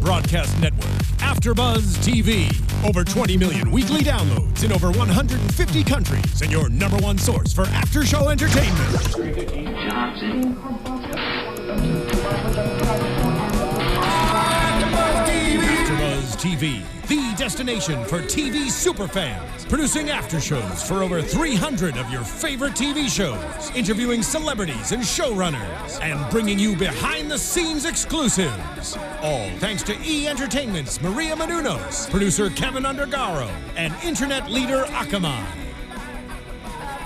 broadcast network, AFTERBUZZ TV. Over 20 million weekly downloads in over 150 countries, and your number one source for after-show entertainment. AFTERBUZZ TV, the destination for TV superfans. Producing aftershows for over 300 of your favorite TV shows. Interviewing celebrities and showrunners. And bringing you behind-the-scenes exclusives. All thanks to E! Entertainment's Maria Menounos, producer Kevin Undergaro, and internet leader Akamai.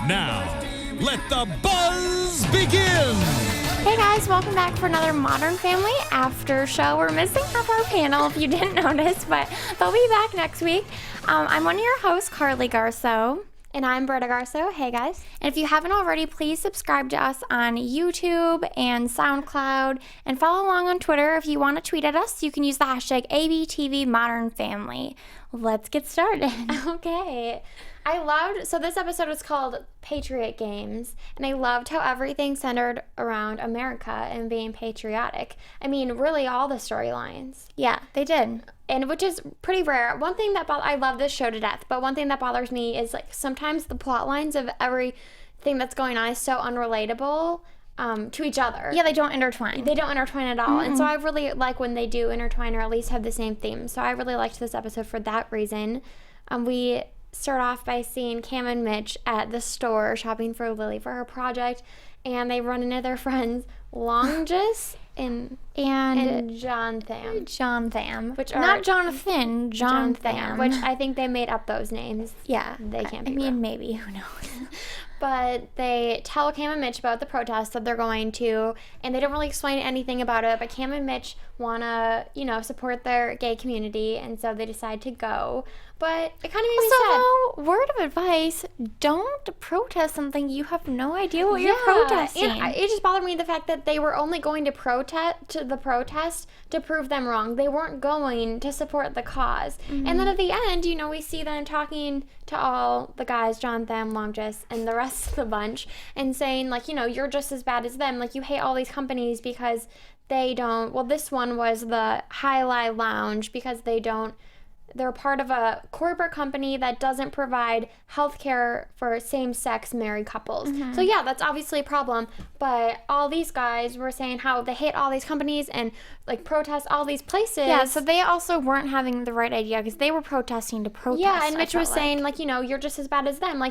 Now, let the buzz begin! Hey guys, welcome back for another Modern Family After Show. We're missing half our panel if you didn't notice, but they'll be back next week. I'm one of your hosts, Carli Carsow. And I'm Britta Garsow. Hey guys. And if you haven't already, please subscribe to us on YouTube and SoundCloud and follow along on Twitter. If you want to tweet at us, you can use the hashtag ABTVModernFamily. Let's get started. Okay. So this episode was called Patriot Games, and I loved how everything centered around America and being patriotic. I mean, really all the storylines. Yeah, they did. And which is pretty rare. One thing that I love this show to death, but one thing that bothers me is like sometimes the plot lines of everything that's going on is so unrelatable to each other. Yeah, they don't intertwine. They don't intertwine at all. Mm-hmm. And so I really like when they do intertwine or at least have the same theme. So I really liked this episode for that reason. We start off by seeing Cam and Mitch at the store shopping for Lily for her project, and they run into their friends Longus and John Tham. Which are not Jonathan, John Tham. Which I think they made up those names. Yeah. They can't be real. Maybe. Who knows? But they tell Cam and Mitch about the protest that they're going to, and they don't really explain anything about it, but Cam and Mitch want to, support their gay community, and so they decide to go. But it kind of made me sad. Word of advice, don't protest something you have no idea what you're protesting. And it just bothered me the fact that they were only going to protest to prove them wrong. They weren't going to support the cause. Mm-hmm. And then at the end, we see them talking to all the guys, John Tham, Longus, and the rest of the bunch, and saying, you're just as bad as them. You hate all these companies because they don't, this one was the Highlight Lounge because they're part of a corporate company that doesn't provide health care for same-sex married couples. Mm-hmm. So yeah, that's obviously a problem, but all these guys were saying how they hate all these companies and protest all these places. Yeah, so they also weren't having the right idea because they were protesting to protest. Yeah, and Mitch was saying you're just as bad as them.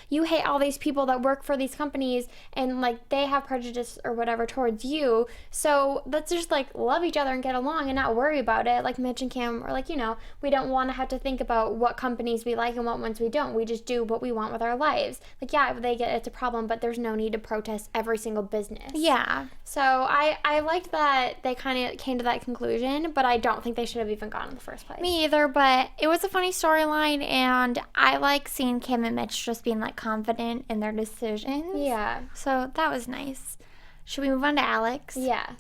You hate all these people that work for these companies and they have prejudice or whatever towards you. So let's just love each other and get along and not worry about it. Mitch and Cam are we don't want to have to think about what companies we like and what ones we don't. We just do what we want with our lives. It's a problem, but there's no need to protest every single business. Yeah. So I liked that they kind of came to that conclusion, but I don't think they should have even gone in the first place. Me either, but it was a funny storyline, and I like seeing Kim and Mitch just being confident in their decisions. Yeah. So that was nice. Should we move on to Alex? Yeah.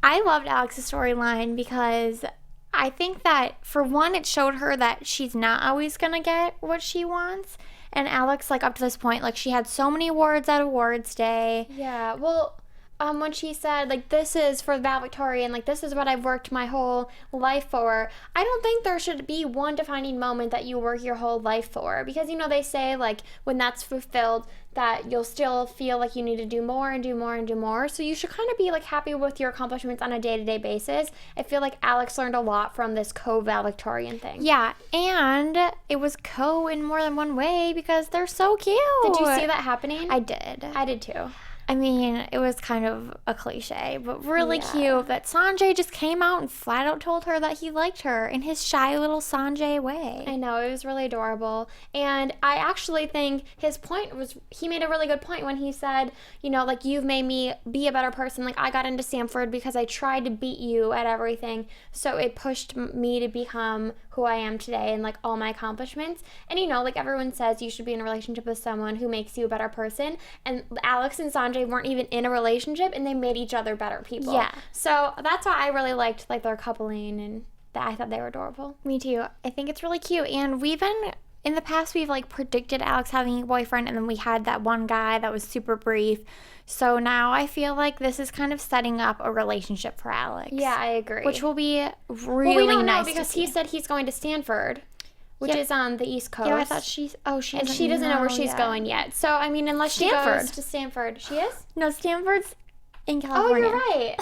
I loved Alex's storyline because I think that, for one, it showed her that she's not always going to get what she wants. And Alex, up to this point, she had so many awards at Awards Day. Yeah, well, when she said, this is for the valedictorian, this is what I've worked my whole life for, I don't think there should be one defining moment that you work your whole life for. Because, they say, when that's fulfilled, that you'll still feel you need to do more and do more and do more. So you should kind of be happy with your accomplishments on a day-to-day basis. I feel like Alex learned a lot from this co-valedictorian thing. Yeah, and it was co in more than one way because they're so cute. Did you see that happening? I did. I did too. I mean, it was kind of a cliche, but really cute that Sanjay just came out and flat out told her that he liked her in his shy little Sanjay way. I know, it was really adorable. And I actually think his point was, he made a really good point when he said, you've made me be a better person. I got into Stanford because I tried to beat you at everything. So it pushed me to become who I am today and all my accomplishments. And everyone says you should be in a relationship with someone who makes you a better person. And Alex and Sanjay weren't even in a relationship, and they made each other better people. Yeah. So that's why I really liked their coupling, and I thought they were adorable. Me too. I think it's really cute, and we've been in the past we've like predicted Alex having a boyfriend, and then we had that one guy that was super brief. So now I feel like this is kind of setting up a relationship for Alex. Yeah, I agree. Which will be really we don't nice know because he said he's going to Stanford, which Yeah. is on the East Coast. Yeah, I thought she doesn't know where she's going yet. So I mean, unless she goes to Stanford, she is. No, Stanford's in Oh, California. you're right.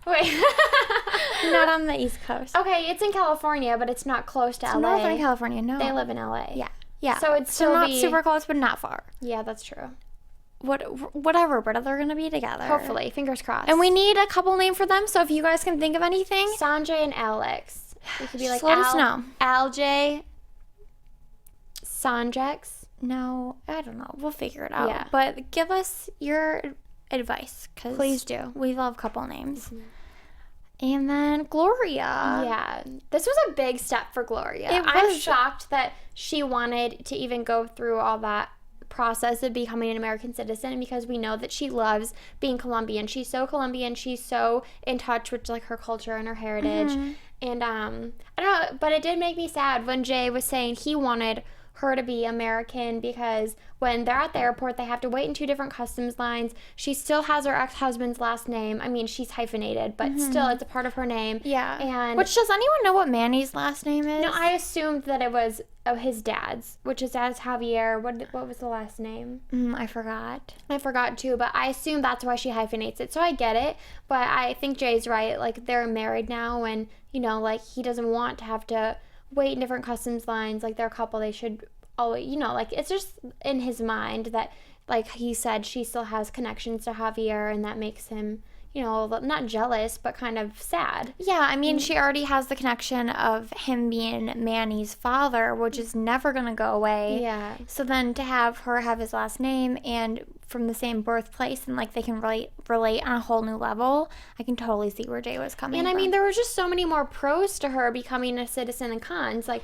Wait. Not on the East Coast. Okay, it's in California, but it's not close to LA. Northern California, no. They live in LA. Yeah. Yeah. So it's still not super close, but not far. Yeah, that's true. Whatever, but they're going to be together. Hopefully. Fingers crossed. And we need a couple names for them, so if you guys can think of anything. Sanjay and Alex. We could be like, let us know. Aljay, Sanjex. No, I don't know. We'll figure it out. Yeah. But give us your advice, because Please do. We love couple names. And then Gloria. Yeah. This was a big step for Gloria. I'm was. shocked that she wanted to even go through all that process of becoming an American citizen, because we know that she loves being Colombian. She's so Colombian. She's so in touch with like her culture and her heritage. And I don't know, but it did make me sad when Jay was saying he wanted her to be American, because when they're at the airport they have to wait in 2 different customs lines. She still has her ex-husband's last name. I mean, she's hyphenated, but still it's a part of her name. Yeah. And Which, does anyone know what Manny's last name is? no, I assumed that it was his dad's, which is as Javier. What was the last name? I forgot. I forgot too, but I assume that's why she hyphenates it. So I get it, but I think Jay's right. Like, they're married now, and you know, like, he doesn't want to have to wait in different customs lines. Like, they're a couple. They should always, you know, like, it's just in his mind that, like he said, she still has connections to Javier, and that makes him, you know, not jealous, but kind of sad. Yeah, I mean, she already has the connection of him being Manny's father, which is never going to go away. Yeah. So then to have her have his last name and from the same birthplace, and like they can relate on a whole new level, I can totally see where Jay was coming And from. I mean, there were just so many more pros to her becoming a citizen than cons. Like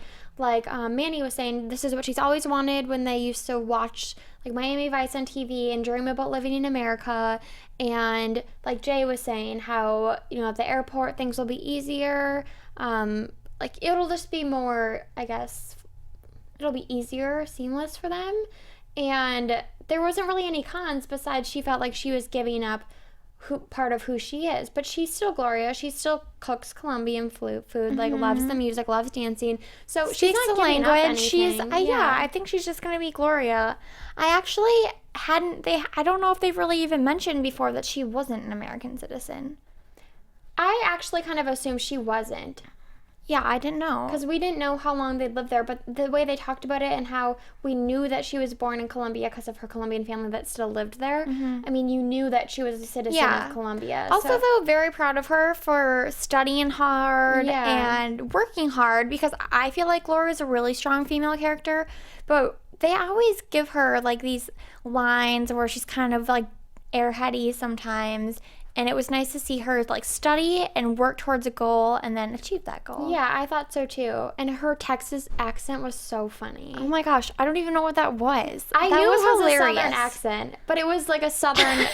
Manny was saying, this is what she's always wanted when they used to watch like Miami Vice on TV and dream about living in America. And like Jay was saying, how, you know, at the airport things will be easier. Like, it'll just be more, I guess, it'll be easier, seamless for them. And there wasn't really any cons besides she felt like she was giving up part of who she is. But she's still Gloria. She still cooks Colombian food, like loves the music, loves dancing. So she's not the giving language. up anything. I think she's just gonna be Gloria. I actually I don't know if they've really even mentioned before that she wasn't an American citizen. I actually kind of assumed she wasn't, Yeah, I didn't know. because we didn't know how long they'd lived there, but the way they talked about it and how we knew that she was born in Colombia because of her Colombian family that still lived there. I mean, you knew that she was a citizen of Colombia. Also, so. though, very proud of her for studying hard and working hard, because I feel like Laura is a really strong female character, but they always give her like these lines where she's kind of like airheady sometimes. And it was nice to see her like study and work towards a goal and then achieve that goal. Yeah, I thought so too. And her Texas accent was so funny. Oh my gosh, I don't even know what that was. I that knew was it was hilarious. a southern accent, but it was like a southern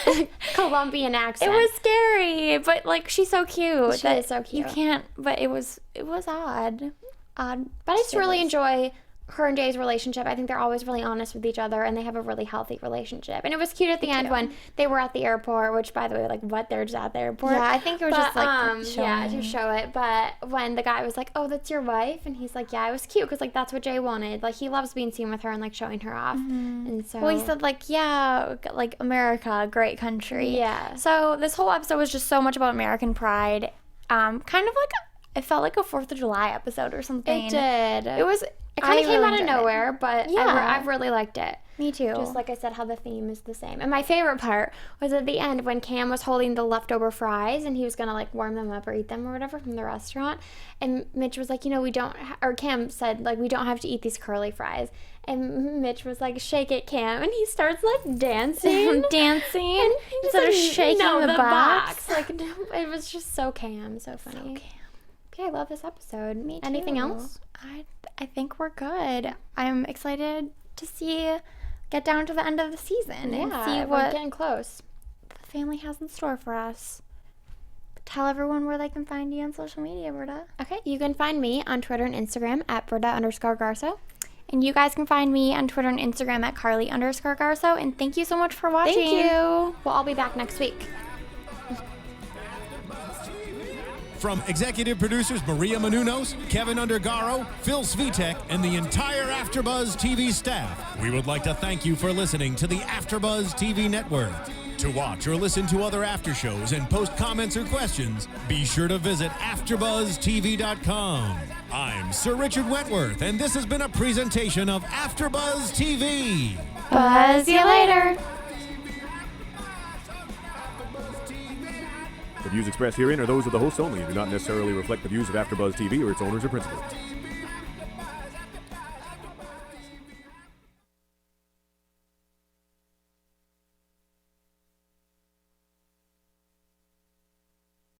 Colombian accent. It was scary, but like she's so cute. She is so cute. You can't, but it was odd. But I just really enjoy her and Jay's relationship. I think they're always really honest with each other, and they have a really healthy relationship. And it was cute at the end when they were at the airport, which, by the way, like, what? They're just at the airport? Yeah, I think it was just like to show it. But when the guy was like, "Oh, that's your wife," and he's like, "Yeah," it was cute because like that's what Jay wanted. Like, he loves being seen with her and like showing her off. And so, well, he said like, yeah, like America, great country. Yeah. So this whole episode was just so much about American pride. Kind of like it felt like a 4th of July episode or something. it did. It kind of came out of nowhere, but I've really liked it. Me too. Just like I said, how the theme is the same. And my favorite part was at the end when Cam was holding the leftover fries and he was going to like warm them up or eat them or whatever from the restaurant. And Mitch was like, you know, or Cam said, like, we don't have to eat these curly fries. And Mitch was like, shake it, Cam. And he starts like dancing. Dancing. And instead of shaking the box. Like, it was just so Cam. So funny. So Cam. Yeah, I love this episode. Me too. Anything else? I think we're good. I'm excited to get down to the end of the season and see we're what getting close. the family has in store for us. Tell everyone where they can find you on social media, Britta. Okay, you can find me on Twitter and Instagram at Britta_Garsow. And you guys can find me on Twitter and Instagram at Carli_Garsow. And thank you so much for watching. Thank you. Well, I'll be back next week. From executive producers Maria Menounos, Kevin Undergaro, Phil Svitek, and the entire AfterBuzz TV staff, we would like to thank you for listening to the AfterBuzz TV network. To watch or listen to other after shows and post comments or questions, be sure to visit AfterBuzzTV.com. I'm Sir Richard Wentworth, and this has been a presentation of AfterBuzz TV. Buzz you later. The views expressed herein are those of the hosts only and do not necessarily reflect the views of AfterBuzz TV or its owners or principals.